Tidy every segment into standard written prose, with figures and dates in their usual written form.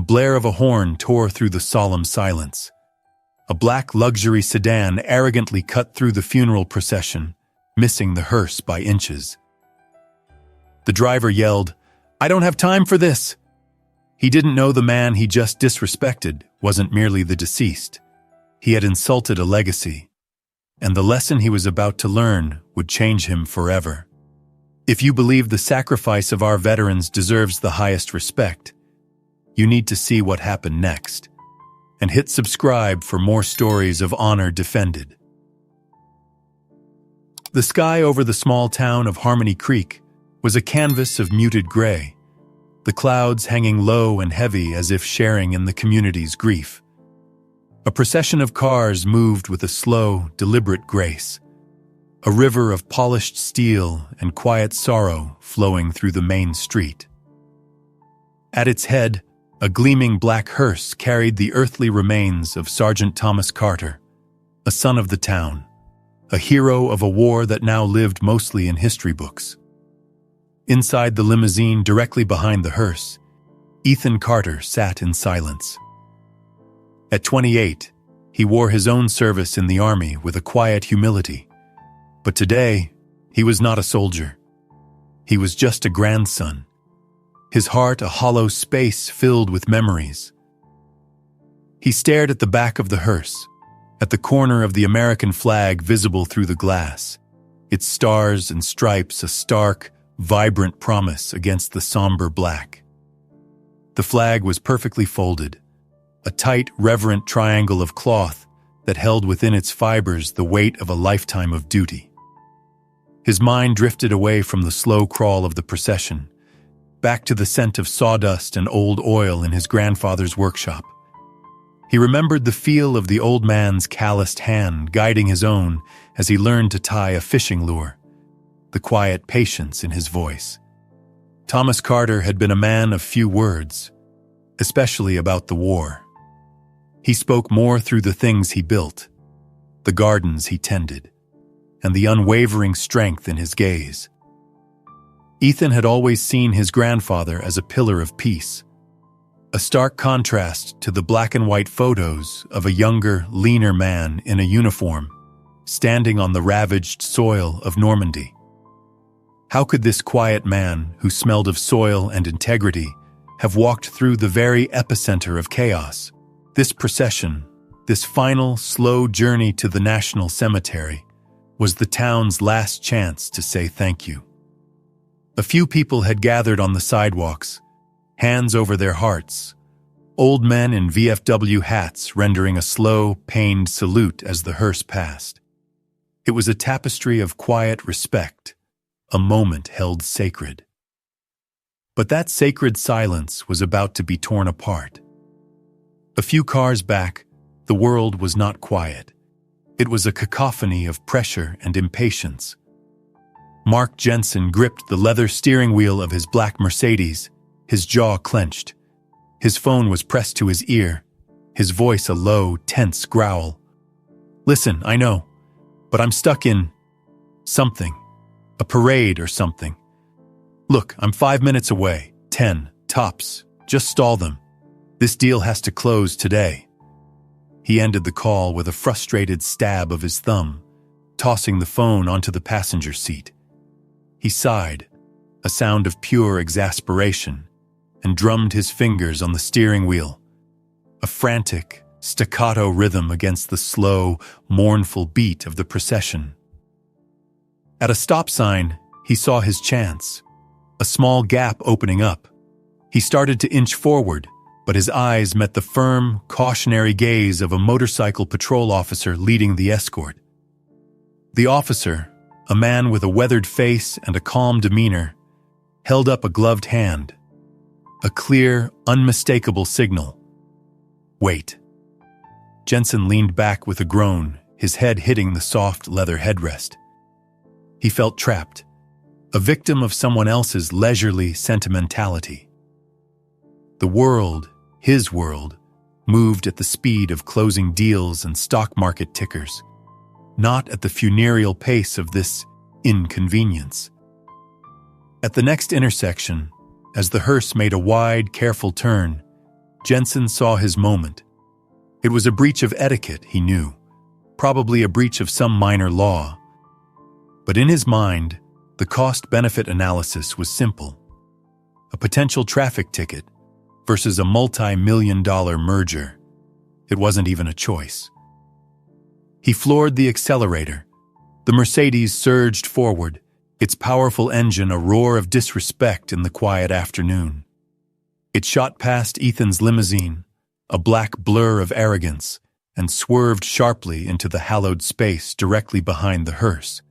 blare of a horn tore through the solemn silence. A black luxury sedan arrogantly cut through the funeral procession, missing the hearse by inches. The driver yelled, "I don't have time for this!" He didn't know the man he just disrespected wasn't merely the deceased. He had insulted a legacy, and the lesson he was about to learn would change him forever. If you believe the sacrifice of our veterans deserves the highest respect, you need to see what happened next, and hit subscribe for more stories of honor defended. The sky over the small town of Harmony Creek was a canvas of muted gray, the clouds hanging low and heavy as if sharing in the community's grief. A procession of cars moved with a slow, deliberate grace, a river of polished steel and quiet sorrow flowing through the main street. At its head, a gleaming black hearse carried the earthly remains of Sergeant Thomas Carter, a son of the town, a hero of a war that now lived mostly in history books. Inside the limousine directly behind the hearse, Ethan Carter sat in silence. At 28, he wore his own service in the army with a quiet humility. But today, he was not a soldier. He was just a grandson, his heart a hollow space filled with memories. He stared at the back of the hearse, at the corner of the American flag visible through the glass, its stars and stripes a stark, vibrant promise against the somber black. The flag was perfectly folded, a tight, reverent triangle of cloth that held within its fibers the weight of a lifetime of duty. His mind drifted away from the slow crawl of the procession, back to the scent of sawdust and old oil in his grandfather's workshop. He remembered the feel of the old man's calloused hand guiding his own as he learned to tie a fishing lure, the quiet patience in his voice. Thomas Carter had been a man of few words, especially about the war. He spoke more through the things he built, the gardens he tended, and the unwavering strength in his gaze. Ethan had always seen his grandfather as a pillar of peace, a stark contrast to the black and white photos of a younger, leaner man in a uniform, standing on the ravaged soil of Normandy. How could this quiet man, who smelled of soil and integrity, have walked through the very epicenter of chaos? This procession, this final, slow journey to the National Cemetery, was the town's last chance to say thank you. A few people had gathered on the sidewalks, hands over their hearts, old men in VFW hats rendering a slow, pained salute as the hearse passed. It was a tapestry of quiet respect, a moment held sacred. But that sacred silence was about to be torn apart. A few cars back, the world was not quiet. It was a cacophony of pressure and impatience. Mark Jensen gripped the leather steering wheel of his black Mercedes, his jaw clenched. His phone was pressed to his ear, his voice a low, tense growl. "Listen, I know, but I'm stuck in something, a parade or something. Look, I'm 5 minutes away, 10, tops, just stall them. This deal has to close today." He ended the call with a frustrated stab of his thumb, tossing the phone onto the passenger seat. He sighed, a sound of pure exasperation, and drummed his fingers on the steering wheel, a frantic, staccato rhythm against the slow, mournful beat of the procession. At a stop sign, he saw his chance, a small gap opening up. He started to inch forward, but his eyes met the firm, cautionary gaze of a motorcycle patrol officer leading the escort. The officer, a man with a weathered face and a calm demeanor, held up a gloved hand, a clear, unmistakable signal. "Wait." Jensen leaned back with a groan, his head hitting the soft leather headrest. He felt trapped, a victim of someone else's leisurely sentimentality. The world, his world, moved at the speed of closing deals and stock market tickers, not at the funereal pace of this inconvenience. At the next intersection, as the hearse made a wide, careful turn, Jensen saw his moment. It was a breach of etiquette, he knew, probably a breach of some minor law. But in his mind, the cost-benefit analysis was simple. A potential traffic ticket versus a multi-million-dollar merger. It wasn't even a choice. He floored the accelerator. The Mercedes surged forward, its powerful engine a roar of disrespect in the quiet afternoon. It shot past Ethan's limousine, a black blur of arrogance, and swerved sharply into the hallowed space directly behind the hearse,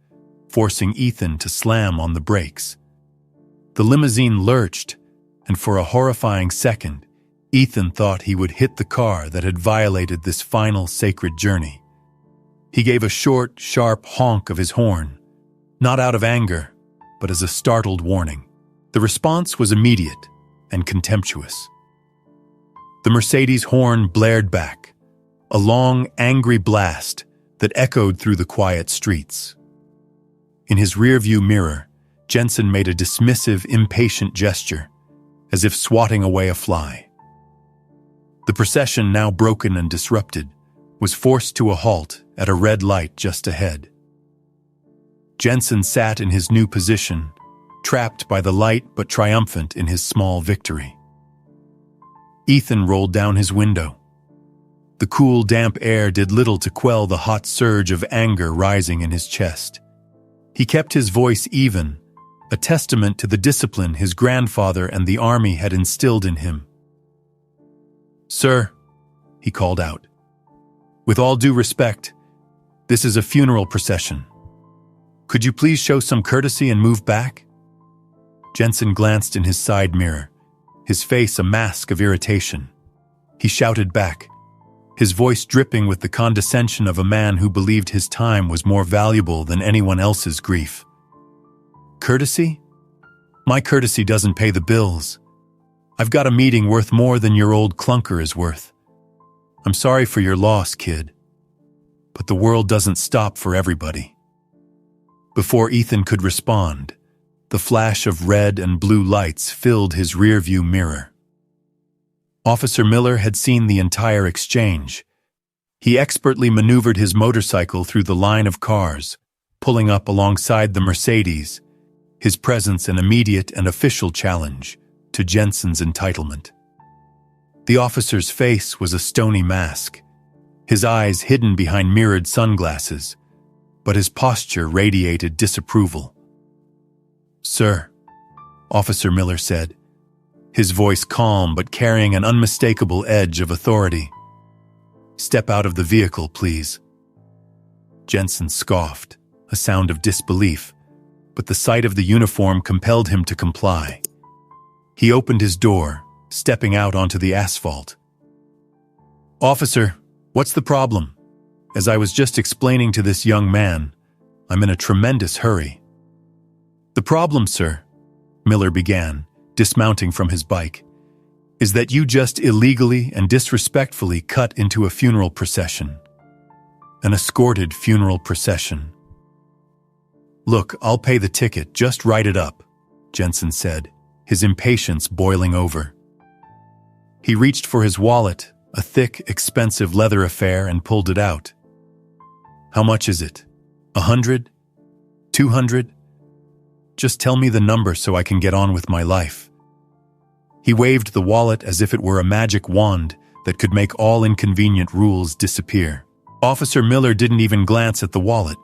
forcing Ethan to slam on the brakes. The limousine lurched, and for a horrifying second, Ethan thought he would hit the car that had violated this final sacred journey. He gave a short, sharp honk of his horn, not out of anger, but as a startled warning. The response was immediate and contemptuous. The Mercedes horn blared back, a long, angry blast that echoed through the quiet streets. In his rearview mirror, Jensen made a dismissive, impatient gesture, as if swatting away a fly. The procession, now broken and disrupted, was forced to a halt at a red light just ahead. Jensen sat in his new position, trapped by the light but triumphant in his small victory. Ethan rolled down his window. The cool, damp air did little to quell the hot surge of anger rising in his chest. He kept his voice even, a testament to the discipline his grandfather and the army had instilled in him. "Sir," he called out, "with all due respect, this is a funeral procession. Could you please show some courtesy and move back?" Jensen glanced in his side mirror, his face a mask of irritation. He shouted back, his voice dripping with the condescension of a man who believed his time was more valuable than anyone else's grief. "Courtesy? My courtesy doesn't pay the bills. I've got a meeting worth more than your old clunker is worth. I'm sorry for your loss, kid. But the world doesn't stop for everybody." Before Ethan could respond, the flash of red and blue lights filled his rearview mirror. Officer Miller had seen the entire exchange. He expertly maneuvered his motorcycle through the line of cars, pulling up alongside the Mercedes, his presence an immediate and official challenge to Jensen's entitlement. The officer's face was a stony mask, his eyes hidden behind mirrored sunglasses, but his posture radiated disapproval. "Sir," Officer Miller said, his voice calm but carrying an unmistakable edge of authority. "Step out of the vehicle, please." Jensen scoffed, a sound of disbelief, but the sight of the uniform compelled him to comply. He opened his door, stepping out onto the asphalt. "Officer, what's the problem? As I was just explaining to this young man, I'm in a tremendous hurry." "The problem, sir," Miller began, dismounting from his bike, "is that you just illegally and disrespectfully cut into a funeral procession. An escorted funeral procession." "Look, I'll pay the ticket, just write it up," Jensen said, his impatience boiling over. He reached for his wallet, a thick, expensive leather affair, and pulled it out. "How much is it? 100? 200? Just tell me the number so I can get on with my life." He waved the wallet as if it were a magic wand that could make all inconvenient rules disappear. Officer Miller didn't even glance at the wallet.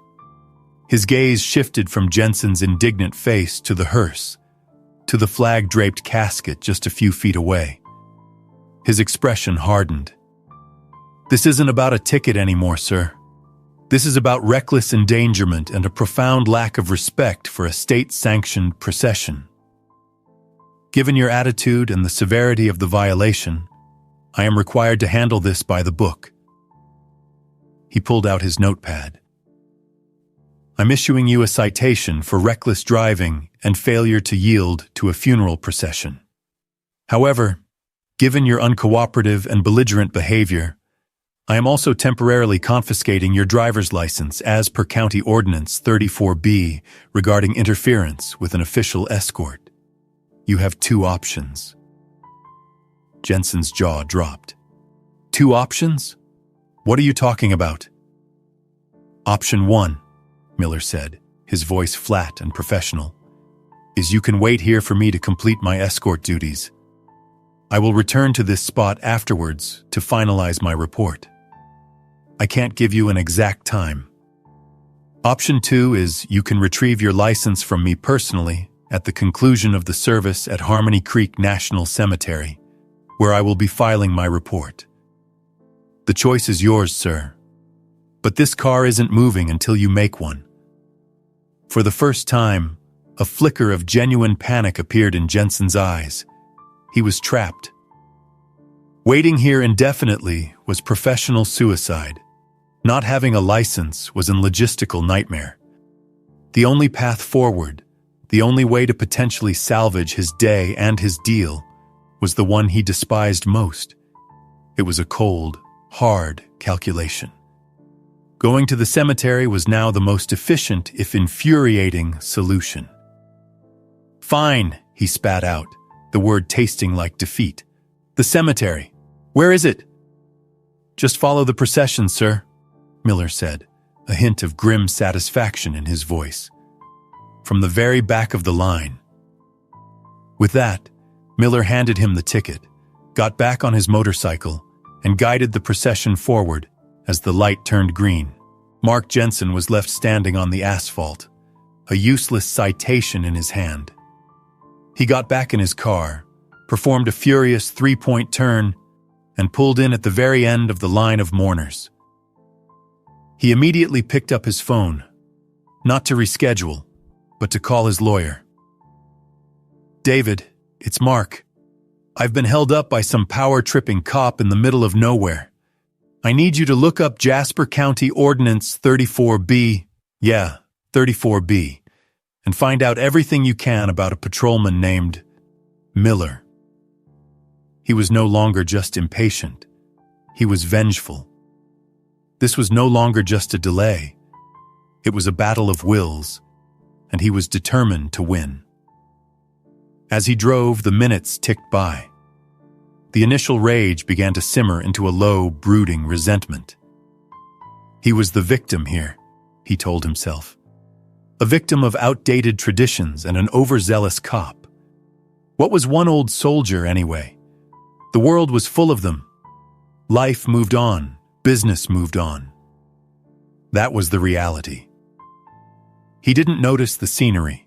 His gaze shifted from Jensen's indignant face to the hearse, to the flag-draped casket just a few feet away. His expression hardened. "This isn't about a ticket anymore, sir. This is about reckless endangerment and a profound lack of respect for a state-sanctioned procession. Given your attitude and the severity of the violation, I am required to handle this by the book." He pulled out his notepad. "I'm issuing you a citation for reckless driving and failure to yield to a funeral procession. However, given your uncooperative and belligerent behavior, I am also temporarily confiscating your driver's license as per County Ordinance 34B regarding interference with an official escort. You have two options." Jensen's jaw dropped. 2 options? What are you talking about? Option 1, Miller said, his voice flat and professional, is you can wait here for me to complete my escort duties. I will return to this spot afterwards to finalize my report. I can't give you an exact time. Option 2 is you can retrieve your license from me personally at the conclusion of the service at Harmony Creek National Cemetery, where I will be filing my report. The choice is yours, sir. But this car isn't moving until you make one. For the first time, a flicker of genuine panic appeared in Jensen's eyes. He was trapped. Waiting here indefinitely was professional suicide. Not having a license was a logistical nightmare. The only path forward, the only way to potentially salvage his day and his deal, was the one he despised most. It was a cold, hard calculation. Going to the cemetery was now the most efficient, if infuriating, solution. Fine, he spat out, the word tasting like defeat. The cemetery. Where is it? Just follow the procession, sir, Miller said, a hint of grim satisfaction in his voice. From the very back of the line. With that, Miller handed him the ticket, got back on his motorcycle, and guided the procession forward as the light turned green. Mark Jensen was left standing on the asphalt, a useless citation in his hand. He got back in his car, performed a furious 3-point turn, and pulled in at the very end of the line of mourners. He immediately picked up his phone, not to reschedule, but to call his lawyer. David, it's Mark. I've been held up by some power-tripping cop in the middle of nowhere. I need you to look up Jasper County Ordinance 34B, 34B, and find out everything you can about a patrolman named Miller. He was no longer just impatient. He was vengeful. This was no longer just a delay. It was a battle of wills, and he was determined to win. As he drove, the minutes ticked by. The initial rage began to simmer into a low, brooding resentment. He was the victim here, he told himself. A victim of outdated traditions and an overzealous cop. What was one old soldier, anyway? The world was full of them. Life moved on, business moved on. That was the reality. He didn't notice the scenery,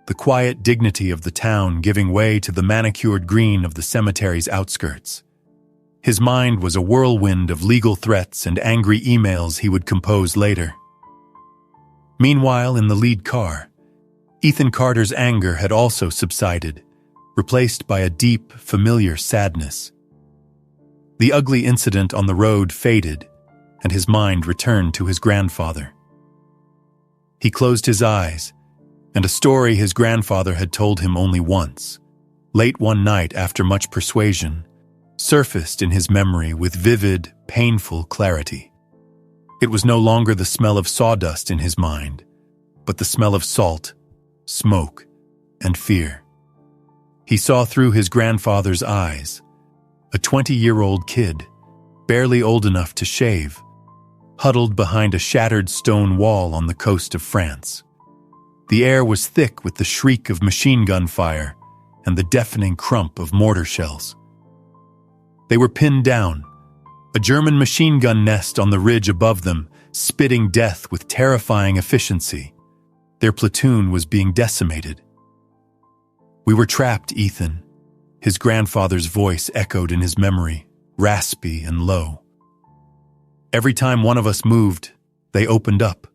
the quiet dignity of the town giving way to the manicured green of the cemetery's outskirts. His mind was a whirlwind of legal threats and angry emails he would compose later. Meanwhile, in the lead car, Ethan Carter's anger had also subsided, replaced by a deep, familiar sadness. The ugly incident on the road faded, and his mind returned to his grandfather. He closed his eyes, and a story his grandfather had told him only once, late one night after much persuasion, surfaced in his memory with vivid, painful clarity. It was no longer the smell of sawdust in his mind, but the smell of salt, smoke, and fear. He saw through his grandfather's eyes, a 20-year-old kid, barely old enough to shave, huddled behind a shattered stone wall on the coast of France. The air was thick with the shriek of machine gun fire and the deafening crump of mortar shells. They were pinned down, a German machine gun nest on the ridge above them, spitting death with terrifying efficiency. Their platoon was being decimated. "We were trapped, Ethan," his grandfather's voice echoed in his memory, raspy and low. "Every time one of us moved, they opened up.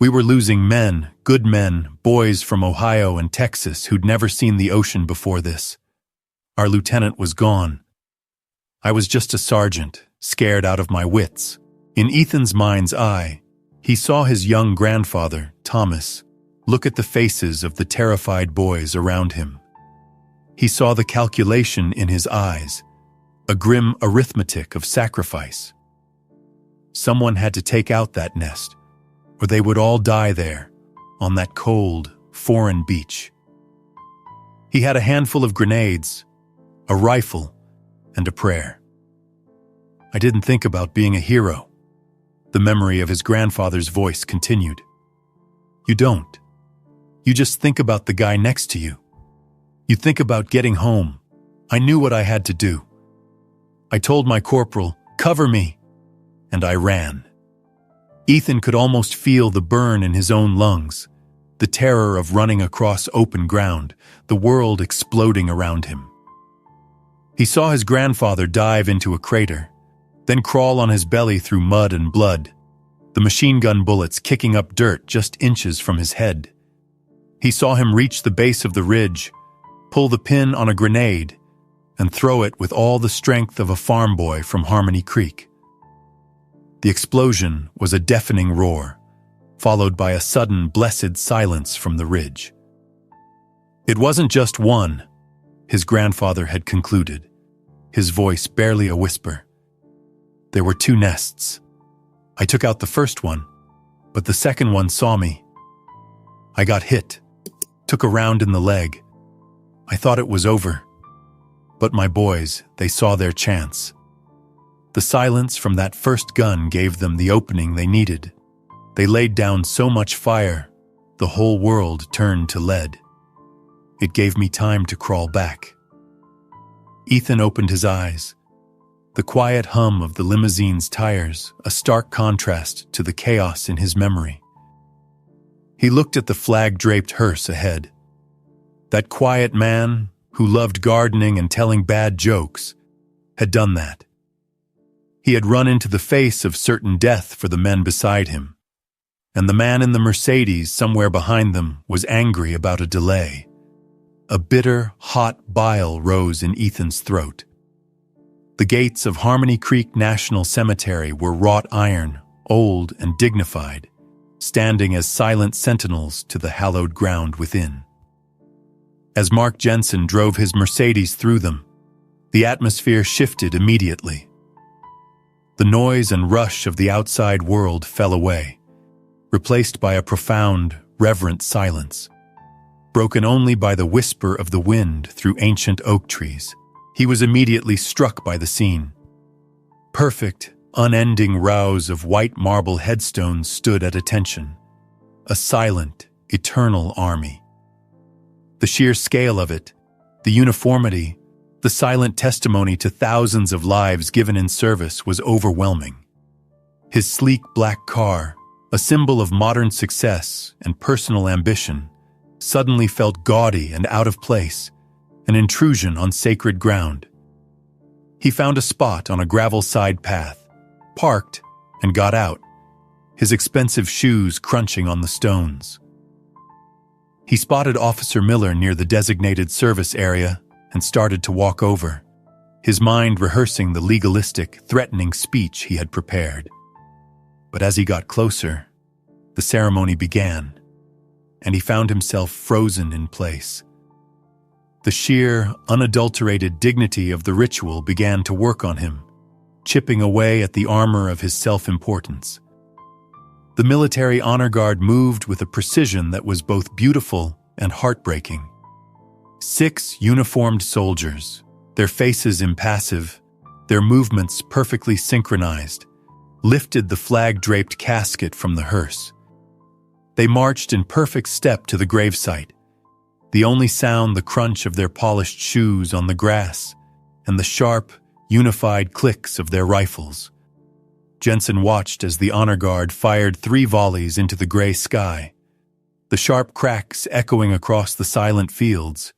We were losing men, good men, boys from Ohio and Texas who'd never seen the ocean before this. Our lieutenant was gone. I was just a sergeant, scared out of my wits." In Ethan's mind's eye, he saw his young grandfather, Thomas, look at the faces of the terrified boys around him. He saw the calculation in his eyes, a grim arithmetic of sacrifice. Someone had to take out that nest, or they would all die there, on that cold, foreign beach. He had a handful of grenades, a rifle, and a prayer. I didn't think about being a hero. The memory of his grandfather's voice continued. You don't. You just think about the guy next to you. You think about getting home. I knew what I had to do. I told my corporal, "Cover me," and I ran. Ethan could almost feel the burn in his own lungs, the terror of running across open ground, the world exploding around him. He saw his grandfather dive into a crater, then crawl on his belly through mud and blood, the machine gun bullets kicking up dirt just inches from his head. He saw him reach the base of the ridge, pull the pin on a grenade, and throw it with all the strength of a farm boy from Harmony Creek. The explosion was a deafening roar, followed by a sudden blessed silence from the ridge. It wasn't just one, his grandfather had concluded, his voice barely a whisper. There were 2 nests. I took out the first one, but the second one saw me. I got hit, took a round in the leg. I thought it was over. But my boys, they saw their chance. The silence from that first gun gave them the opening they needed. They laid down so much fire, the whole world turned to lead. It gave me time to crawl back. Ethan opened his eyes. The quiet hum of the limousine's tires, a stark contrast to the chaos in his memory. He looked at the flag-draped hearse ahead. That quiet man, who loved gardening and telling bad jokes, had done that. He had run into the face of certain death for the men beside him, and the man in the Mercedes somewhere behind them was angry about a delay. A bitter, hot bile rose in Ethan's throat. The gates of Harmony Creek National Cemetery were wrought iron, old and dignified, standing as silent sentinels to the hallowed ground within. As Mark Jensen drove his Mercedes through them, the atmosphere shifted immediately. The noise and rush of the outside world fell away, replaced by a profound, reverent silence, broken only by the whisper of the wind through ancient oak trees. He was immediately struck by the scene. Perfect, unending rows of white marble headstones stood at attention, a silent, eternal army. The sheer scale of it, the uniformity, the silent testimony to thousands of lives given in service was overwhelming. His sleek black car, a symbol of modern success and personal ambition, suddenly felt gaudy and out of place, an intrusion on sacred ground. He found a spot on a gravel side path, parked, and got out, his expensive shoes crunching on the stones. He spotted Officer Miller near the designated service area and started to walk over, his mind rehearsing the legalistic, threatening speech he had prepared. But as he got closer, the ceremony began, and he found himself frozen in place. The sheer, unadulterated dignity of the ritual began to work on him, chipping away at the armor of his self-importance. The military honor guard moved with a precision that was both beautiful and heartbreaking. 6 uniformed soldiers, their faces impassive, their movements perfectly synchronized, lifted the flag-draped casket from the hearse. They marched in perfect step to the gravesite, the only sound the crunch of their polished shoes on the grass and the sharp, unified clicks of their rifles. Jensen watched as the honor guard fired 3 volleys into the gray sky, the sharp cracks echoing across the silent fields,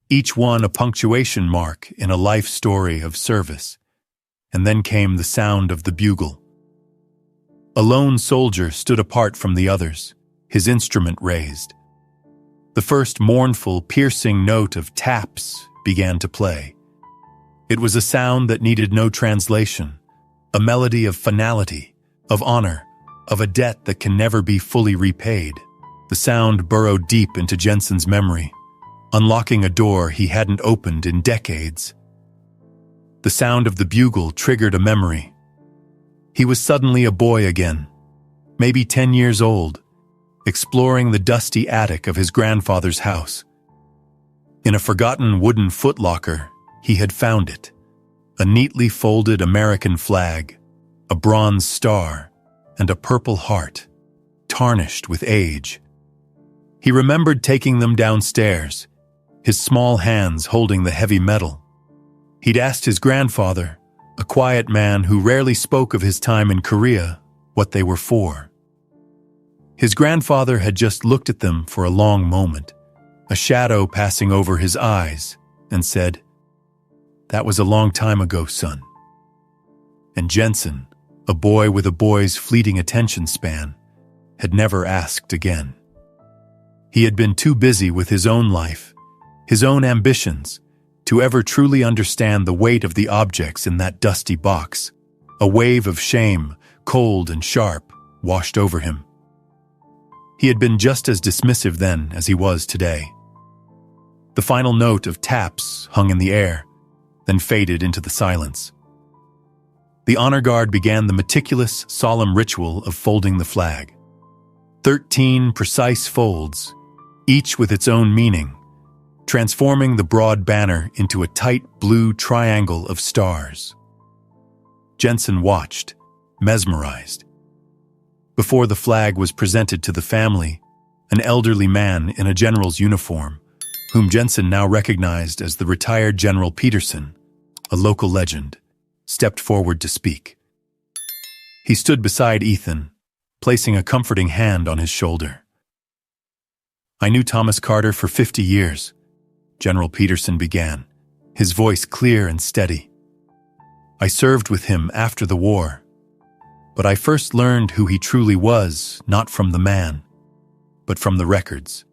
each one a punctuation mark in a life story of service. And then came the sound of the bugle. A lone soldier stood apart from the others, his instrument raised. The first mournful, piercing note of taps began to play. It was a sound that needed no translation, a melody of finality, of honor, of a debt that can never be fully repaid. The sound burrowed deep into Jensen's memory, unlocking a door he hadn't opened in decades. The sound of the bugle triggered a memory. He was suddenly a boy again, maybe 10 years old, exploring the dusty attic of his grandfather's house. In a forgotten wooden footlocker, he had found it, a neatly folded American flag, a bronze star, and a purple heart, tarnished with age. He remembered taking them downstairs, his small hands holding the heavy metal. He'd asked his grandfather, a quiet man who rarely spoke of his time in Korea, what they were for. His grandfather had just looked at them for a long moment, a shadow passing over his eyes, and said, "That was a long time ago, son." And Jensen, a boy with a boy's fleeting attention span, had never asked again. He had been too busy with his own life, his own ambitions, to ever truly understand the weight of the objects in that dusty box. A wave of shame, cold and sharp, washed over him. He had been just as dismissive then as he was today. The final note of taps hung in the air, then faded into the silence. The honor guard began the meticulous, solemn ritual of folding the flag. 13 precise folds, each with its own meaning, transforming the broad banner into a tight blue triangle of stars. Jensen watched, mesmerized. Before the flag was presented to the family, an elderly man in a general's uniform, whom Jensen now recognized as the retired General Peterson, a local legend, stepped forward to speak. He stood beside Ethan, placing a comforting hand on his shoulder. "I knew Thomas Carter for 50 years, General Peterson began, his voice clear and steady. "I served with him after the war, but I first learned who he truly was, not from the man, but from the records.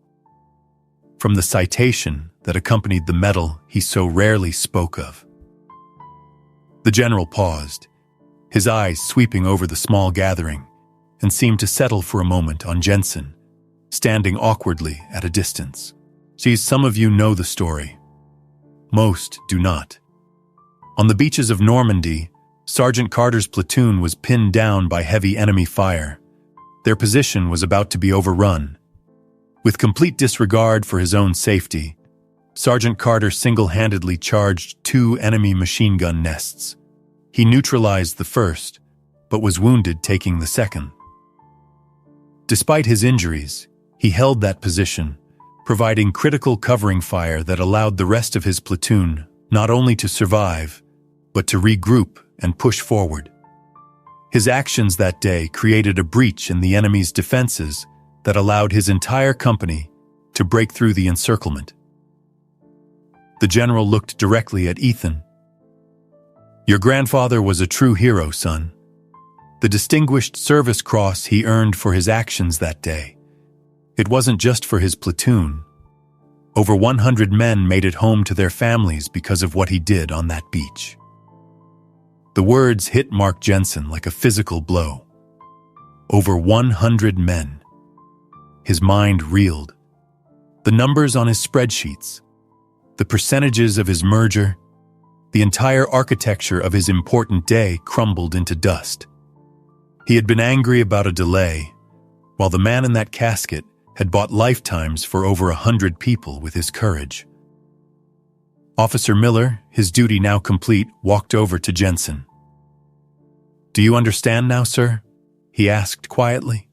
From the citation that accompanied the medal he so rarely spoke of." The general paused, his eyes sweeping over the small gathering, and seemed to settle for a moment on Jensen, standing awkwardly at a distance. "See, some of you know the story. Most do not. On the beaches of Normandy, Sergeant Carter's platoon was pinned down by heavy enemy fire. Their position was about to be overrun. With complete disregard for his own safety, Sergeant Carter single-handedly charged 2 enemy machine gun nests. He neutralized the first, but was wounded taking the second. Despite his injuries, he held that position, providing critical covering fire that allowed the rest of his platoon not only to survive, but to regroup and push forward. His actions that day created a breach in the enemy's defenses that allowed his entire company to break through the encirclement. The general looked directly at Ethan. "Your grandfather was a true hero, son. The Distinguished Service Cross he earned for his actions that day. It wasn't just for his platoon. Over 100 men made it home to their families because of what he did on that beach." The words hit Mark Jensen like a physical blow. Over 100 men. His mind reeled. The numbers on his spreadsheets, the percentages of his merger, the entire architecture of his important day crumbled into dust. He had been angry about a delay, while the man in that casket had bought lifetimes for over 100 people with his courage. Officer Miller, his duty now complete, walked over to Jensen. "Do you understand now, sir?" he asked quietly.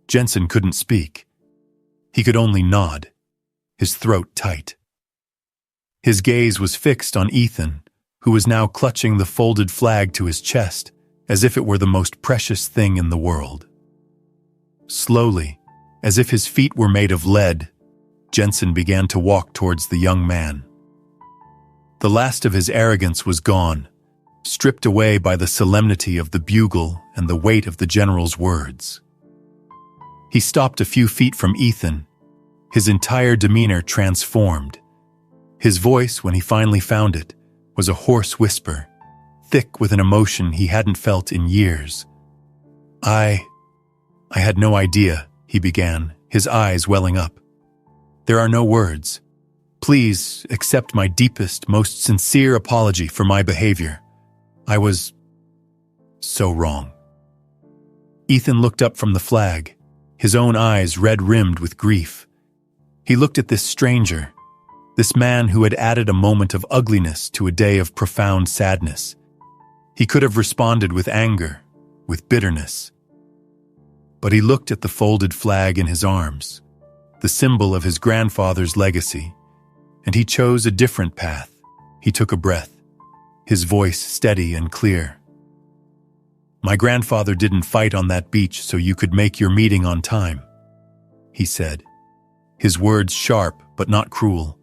Jensen couldn't speak. He could only nod, his throat tight. His gaze was fixed on Ethan, who was now clutching the folded flag to his chest, as if it were the most precious thing in the world. Slowly, as if his feet were made of lead, Jensen began to walk towards the young man. The last of his arrogance was gone, stripped away by the solemnity of the bugle and the weight of the general's words. He stopped a few feet from Ethan, his entire demeanor transformed. His voice, when he finally found it, was a hoarse whisper, thick with an emotion he hadn't felt in years. I had no idea," he began, his eyes welling up. "There are no words. Please accept my deepest, most sincere apology for my behavior. I was so wrong." Ethan looked up from the flag, his own eyes red-rimmed with grief. He looked at this stranger, This man who had added a moment of ugliness to a day of profound sadness. He could have responded with anger, with bitterness. But he looked at the folded flag in his arms, the symbol of his grandfather's legacy, and he chose a different path. He took a breath, his voice steady and clear. "My grandfather didn't fight on that beach so you could make your meeting on time," he said, his words sharp but not cruel.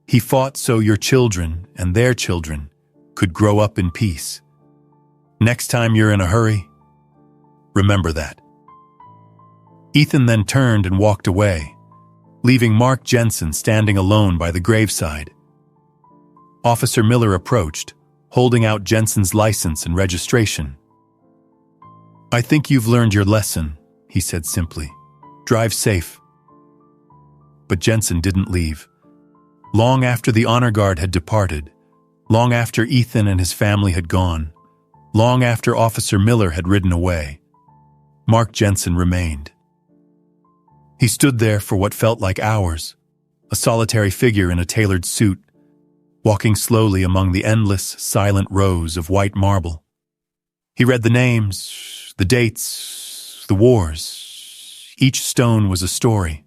"He fought so your children and their children could grow up in peace. Next time you're in a hurry, remember that." Ethan then turned and walked away, leaving Mark Jensen standing alone by the graveside. Officer Miller approached, holding out Jensen's license and registration. "I think you've learned your lesson," he said simply. "Drive safe." But Jensen didn't leave. Long after the honor guard had departed, long after Ethan and his family had gone, long after Officer Miller had ridden away, Mark Jensen remained. He stood there for what felt like hours, a solitary figure in a tailored suit, walking slowly among the endless, silent rows of white marble. He read the names, the dates, the wars. Each stone was a story,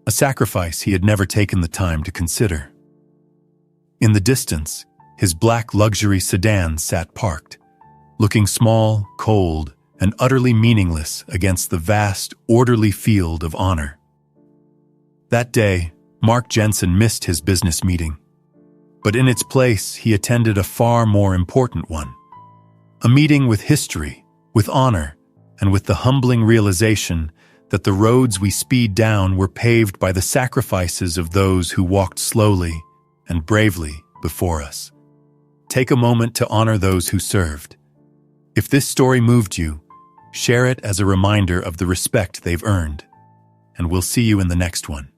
a sacrifice he had never taken the time to consider. In the distance, his black luxury sedan sat parked, looking small, cold, and utterly meaningless against the vast, orderly field of honor. That day, Mark Jensen missed his business meeting. But in its place, he attended a far more important one. A meeting with history, with honor, and with the humbling realization that the roads we speed down were paved by the sacrifices of those who walked slowly and bravely before us. Take a moment to honor those who served. If this story moved you, share it as a reminder of the respect they've earned. And we'll see you in the next one.